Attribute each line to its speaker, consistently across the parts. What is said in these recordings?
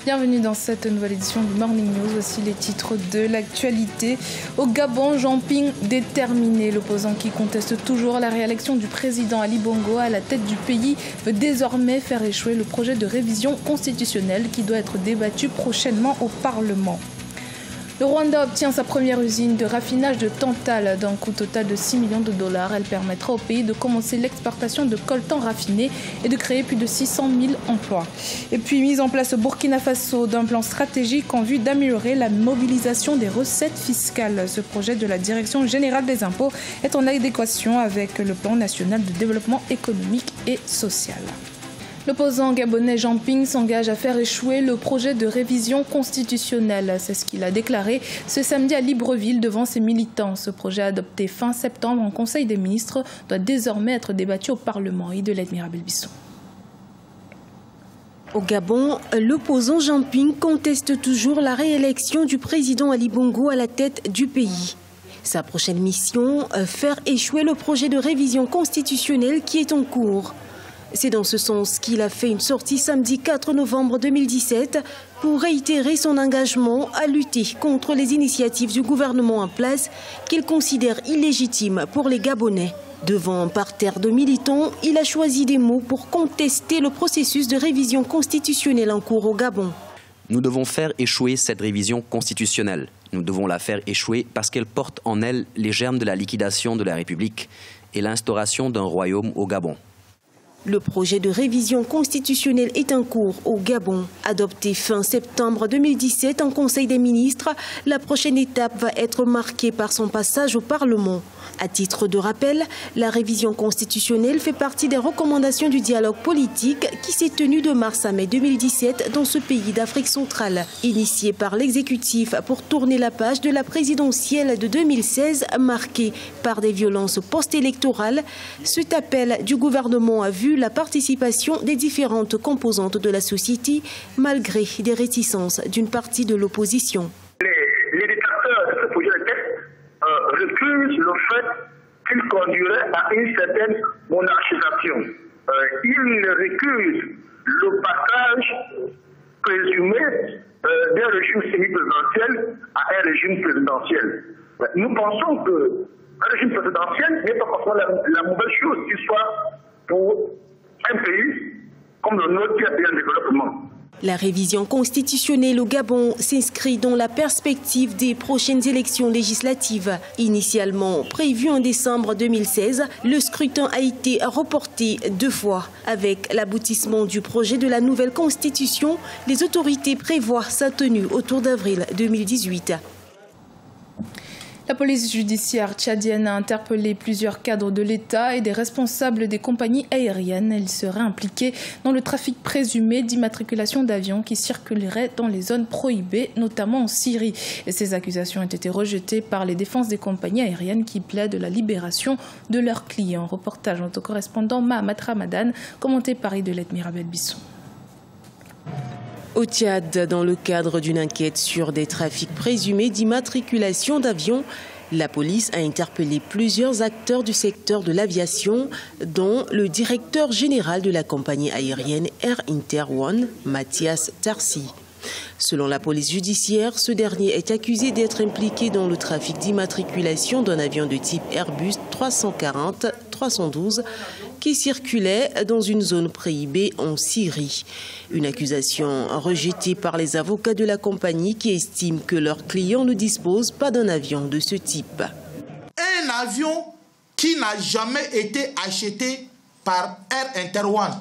Speaker 1: Bienvenue dans cette nouvelle édition du Morning News. Voici les titres de l'actualité. Au Gabon, Jean Ping déterminé. L'opposant qui conteste toujours la réélection du président Ali Bongo à la tête du pays veut désormais faire échouer le projet de révision constitutionnelle qui doit être débattu prochainement au Parlement. Le Rwanda obtient sa première usine de raffinage de Tantal d'un coût total de 6 millions de dollars. Elle permettra au pays de commencer l'exportation de coltan raffiné et de créer plus de 600 000 emplois. Et puis mise en place au Burkina Faso d'un plan stratégique en vue d'améliorer la mobilisation des recettes fiscales. Ce projet de la Direction générale des impôts est en adéquation avec le plan national de développement économique et social. L'opposant gabonais Jean Ping s'engage à faire échouer le projet de révision constitutionnelle. C'est ce qu'il a déclaré ce samedi à Libreville devant ses militants. Ce projet adopté fin septembre en Conseil des ministres doit désormais être débattu au Parlement. Idelette Mirabel-Bisson.
Speaker 2: Au Gabon, l'opposant Jean Ping conteste toujours la réélection du président Ali Bongo à la tête du pays. Sa prochaine mission, faire échouer le projet de révision constitutionnelle qui est en cours. C'est dans ce sens qu'il a fait une sortie samedi 4 novembre 2017 pour réitérer son engagement à lutter contre les initiatives du gouvernement en place qu'il considère illégitimes pour les Gabonais. Devant un parterre de militants, il a choisi des mots pour contester le processus de révision constitutionnelle en cours au Gabon.
Speaker 3: Nous devons faire échouer cette révision constitutionnelle. Nous devons la faire échouer parce qu'elle porte en elle les germes de la liquidation de la République et l'instauration d'un royaume au Gabon.
Speaker 2: Le projet de révision constitutionnelle est en cours au Gabon. Adopté fin septembre 2017 en Conseil des ministres, la prochaine étape va être marquée par son passage au Parlement. À titre de rappel, la révision constitutionnelle fait partie des recommandations du dialogue politique qui s'est tenu de mars à mai 2017 dans ce pays d'Afrique centrale. Initié par l'exécutif pour tourner la page de la présidentielle de 2016 marquée par des violences post-électorales, cet appel du gouvernement a vu la participation des différentes composantes de la société malgré des réticences d'une partie de l'opposition.
Speaker 4: Les détracteurs de ce projet de texte recusent le fait qu'il conduirait à une certaine monarchisation. Ils récusent le passage présumé d'un régime semi-présidentiel à un régime présidentiel. Nous pensons qu'un régime présidentiel n'est pas forcément la mauvaise chose, qu'il soit pour un pays comme le nôtre qui a bien le développement.
Speaker 2: La révision constitutionnelle au Gabon s'inscrit dans la perspective des prochaines élections législatives. Initialement prévu en décembre 2016, le scrutin a été reporté 2 fois. Avec l'aboutissement du projet de la nouvelle constitution, les autorités prévoient sa tenue autour d'avril 2018.
Speaker 1: La police judiciaire tchadienne a interpellé plusieurs cadres de l'État et des responsables des compagnies aériennes. Ils seraient impliqués dans le trafic présumé d'immatriculation d'avions qui circuleraient dans les zones prohibées, notamment en Syrie. Et ces accusations ont été rejetées par les défenses des compagnies aériennes qui plaident la libération de leurs clients. Reportage de notre correspondant Mahamat Ramadan, commenté par Idelette Mirabel-Bisson.
Speaker 2: Au Tchad, dans le cadre d'une enquête sur des trafics présumés d'immatriculation d'avions, la police a interpellé plusieurs acteurs du secteur de l'aviation, dont le directeur général de la compagnie aérienne Air Inter One, Mathias Tarsi. Selon la police judiciaire, ce dernier est accusé d'être impliqué dans le trafic d'immatriculation d'un avion de type Airbus 340-312 qui circulait dans une zone prohibée en Syrie. Une accusation rejetée par les avocats de la compagnie qui estiment que leurs clients ne disposent pas d'un avion de ce type.
Speaker 5: Un avion qui n'a jamais été acheté par Air Inter One.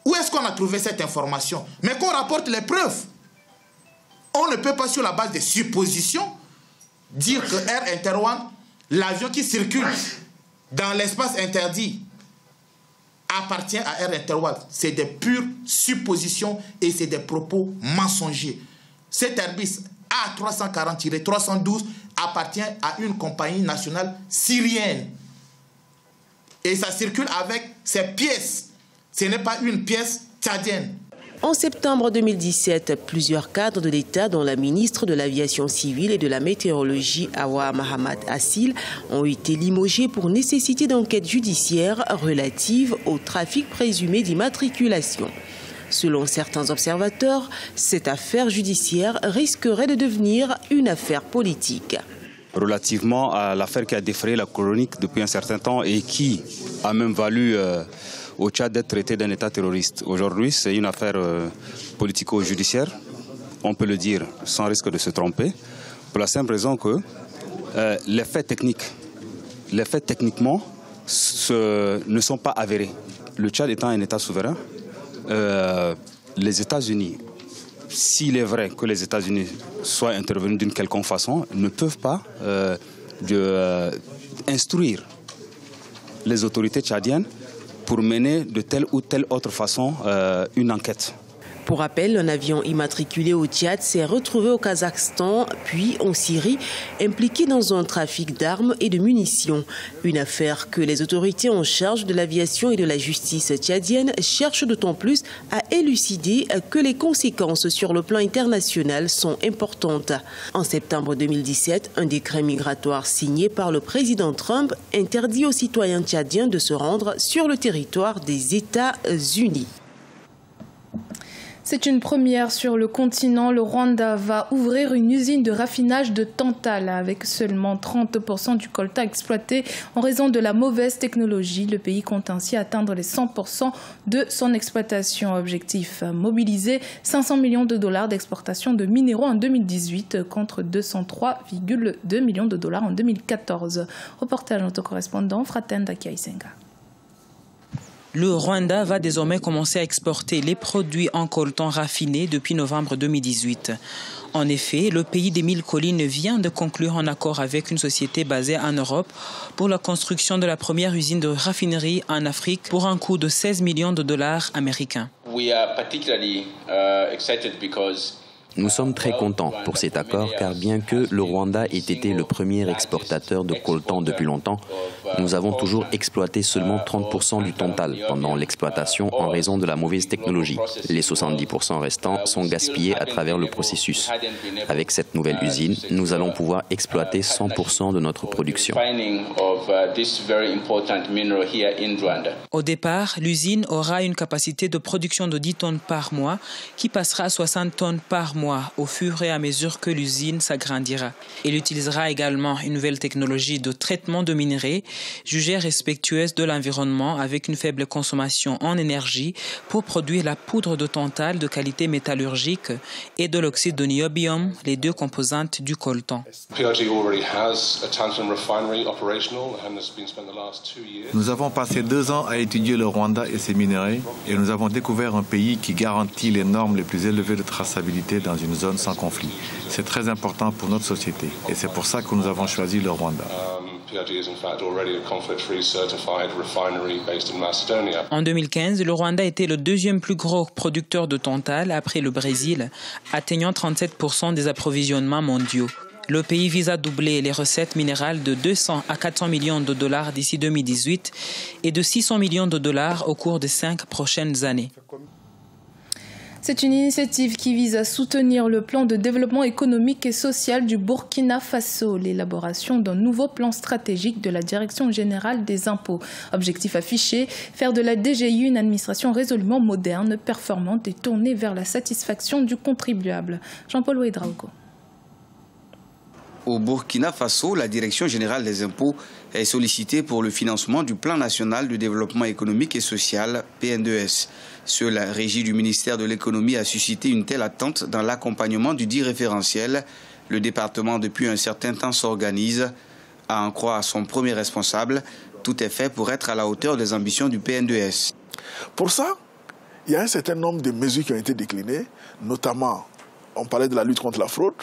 Speaker 5: Où est-ce qu'on a trouvé cette information? Mais qu'on rapporte les preuves. On ne peut pas, sur la base des suppositions, dire que Air Inter One, l'avion qui circule dans l'espace interdit, appartient à Air Inter One. C'est des pures suppositions et c'est des propos mensongers. Cet Airbus A340-312 appartient à une compagnie nationale syrienne. Et ça circule avec ses pièces. Ce n'est pas une pièce tchadienne.
Speaker 2: En septembre 2017, plusieurs cadres de l'État, dont la ministre de l'Aviation civile et de la météorologie, Awa Mahamat Assil, ont été limogés pour nécessité d'enquête judiciaire relative au trafic présumé d'immatriculation. Selon certains observateurs, cette affaire judiciaire risquerait de devenir une affaire politique.
Speaker 6: Relativement à l'affaire qui a défrayé la chronique depuis un certain temps et qui a même valu au Tchad d'être traité d'un État terroriste. Aujourd'hui, c'est une affaire politico-judiciaire, on peut le dire sans risque de se tromper, pour la simple raison que les faits techniquement ne sont pas avérés. Le Tchad étant un État souverain, les États-Unis, s'il est vrai que les États-Unis soient intervenus d'une quelconque façon, ne peuvent pas instruire les autorités tchadiennes pour mener de telle ou telle autre façon une enquête.
Speaker 2: Pour rappel, un avion immatriculé au Tchad s'est retrouvé au Kazakhstan, puis en Syrie, impliqué dans un trafic d'armes et de munitions. Une affaire que les autorités en charge de l'aviation et de la justice tchadienne cherchent d'autant plus à élucider que les conséquences sur le plan international sont importantes. En septembre 2017, un décret migratoire signé par le président Trump interdit aux citoyens tchadiens de se rendre sur le territoire des États-Unis.
Speaker 1: C'est une première sur le continent. Le Rwanda va ouvrir une usine de raffinage de Tantale avec seulement 30% du coltan exploité en raison de la mauvaise technologie. Le pays compte ainsi atteindre les 100% de son exploitation. Objectif, mobiliser 500 millions de dollars d'exportation de minéraux en 2018 contre 203,2 millions de dollars en 2014. Reportage de notre correspondant Fratenda Kiaisenga.
Speaker 7: Le Rwanda va désormais commencer à exporter les produits en coltan raffinés depuis novembre 2018. En effet, le pays des 1000 collines vient de conclure un accord avec une société basée en Europe pour la construction de la première usine de raffinerie en Afrique pour un coût de 16 millions de dollars américains.
Speaker 3: Nous sommes très contents pour cet accord car bien que le Rwanda ait été le premier exportateur de coltan depuis longtemps, nous avons toujours exploité seulement 30% du Tantale pendant l'exploitation en raison de la mauvaise technologie. Les 70% restants sont gaspillés à travers le processus. Avec cette nouvelle usine, nous allons pouvoir exploiter 100% de notre production.
Speaker 7: Au départ, l'usine aura une capacité de production de 10 tonnes par mois qui passera à 60 tonnes par mois au fur et à mesure que l'usine s'agrandira. Il utilisera également une nouvelle technologie de traitement de minerais jugée respectueuse de l'environnement avec une faible consommation en énergie pour produire la poudre de Tantale de qualité métallurgique et de l'oxyde de niobium, les deux composantes du coltan.
Speaker 8: Nous avons passé 2 ans à étudier le Rwanda et ses minerais et nous avons découvert un pays qui garantit les normes les plus élevées de traçabilité dans une zone sans conflit. C'est très important pour notre société et c'est pour ça que nous avons choisi le Rwanda.
Speaker 7: En 2015, le Rwanda était le deuxième plus gros producteur de Tantale après le Brésil, atteignant 37% des approvisionnements mondiaux. Le pays vise à doubler les recettes minérales de 200 à 400 millions de dollars d'ici 2018 et de 600 millions de dollars au cours des 5 prochaines années.
Speaker 1: C'est une initiative qui vise à soutenir le plan de développement économique et social du Burkina Faso, l'élaboration d'un nouveau plan stratégique de la Direction générale des impôts. Objectif affiché, faire de la DGI une administration résolument moderne, performante et tournée vers la satisfaction du contribuable. Jean-Paul Ouedraogo.
Speaker 9: Au Burkina Faso, la Direction générale des impôts est sollicitée pour le financement du Plan national de développement économique et social, PN2S. La régie du ministère de l'économie a suscité une telle attente dans l'accompagnement du dit référentiel. Le département, depuis un certain temps, s'organise. À en croire son premier responsable, tout est fait pour être à la hauteur des ambitions du PN2S.
Speaker 10: Pour ça, il y a un certain nombre de mesures qui ont été déclinées, notamment, on parlait de la lutte contre la fraude,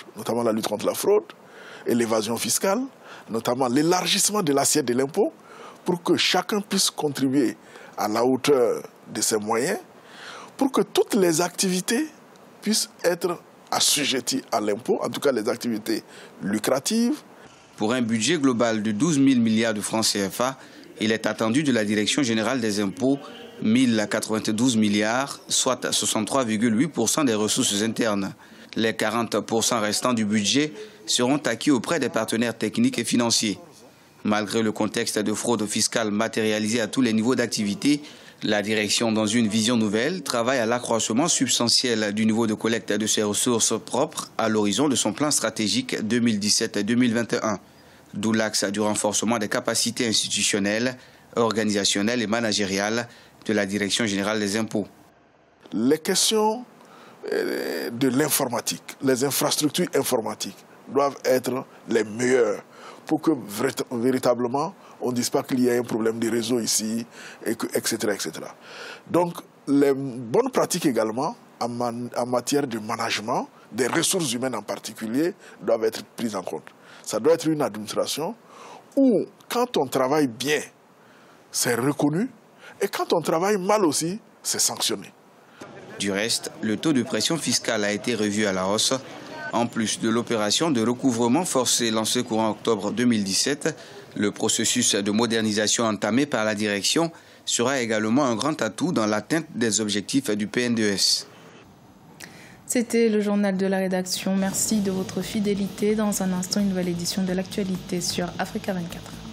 Speaker 10: et l'évasion fiscale, notamment l'élargissement de l'assiette de l'impôt pour que chacun puisse contribuer à la hauteur de ses moyens, pour que toutes les activités puissent être assujetties à l'impôt, en tout cas les activités lucratives.
Speaker 9: Pour un budget global de 12 000 milliards de francs CFA, il est attendu de la Direction générale des impôts 1092 milliards, soit 63,8% des ressources internes. Les 40% restants du budget seront acquis auprès des partenaires techniques et financiers. Malgré le contexte de fraude fiscale matérialisée à tous les niveaux d'activité, La direction, dans une vision nouvelle, travaille à l'accroissement substantiel du niveau de collecte de ses ressources propres à l'horizon de son plan stratégique 2017-2021, d'où l'axe du renforcement des capacités institutionnelles, organisationnelles et managériales de la Direction générale des impôts.
Speaker 10: Les questions de l'informatique, les infrastructures informatiques doivent être les meilleures pour que véritablement on ne dise pas qu'il y a un problème de réseau ici, etc., etc. Donc, les bonnes pratiques également en matière de management, des ressources humaines en particulier, doivent être prises en compte. Ça doit être une administration où, quand on travaille bien, c'est reconnu, et quand on travaille mal aussi, c'est sanctionné.
Speaker 9: Du reste, le taux de pression fiscale a été revu à la hausse. En plus de l'opération de recouvrement forcé lancée courant octobre 2017, le processus de modernisation entamé par la direction sera également un grand atout dans l'atteinte des objectifs du PNDES.
Speaker 1: C'était le journal de la rédaction. Merci de votre fidélité. Dans un instant, une nouvelle édition de l'actualité sur Africa 24.